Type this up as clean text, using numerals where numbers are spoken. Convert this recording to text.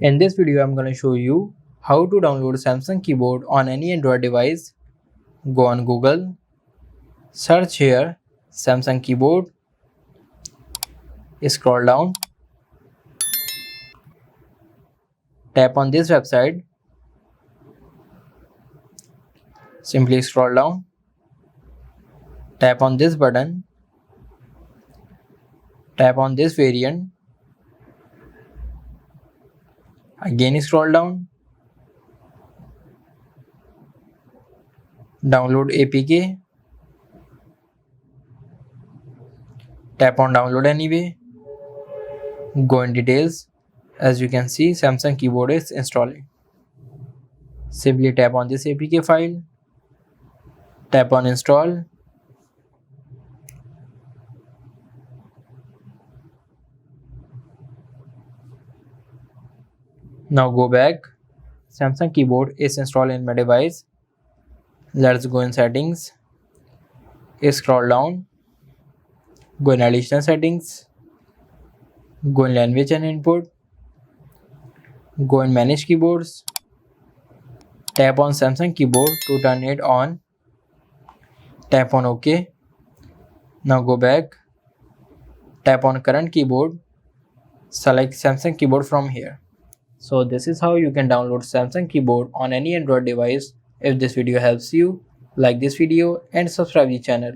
In this video, I'm going to show you how to download Samsung keyboard on any Android device. Go on Google, search here Samsung keyboard, scroll down, tap on this website, simply scroll down, tap on this button, tap on this variant, again scroll down, download APK, tap on download anyway, go in details. As you can see, Samsung keyboard is installing. Simply tap on this APK file, tap on install. Now go back. Samsung keyboard is installed in my device. Let's go in settings. Scroll down. Go in additional settings. Go in language and input. Go in manage keyboards. Tap on Samsung keyboard to turn it on. Tap on OK. Now go back. Tap on current keyboard. Select Samsung keyboard from here. So this is how you can download Samsung keyboard on any Android device. If this video helps you, like this video and subscribe the channel.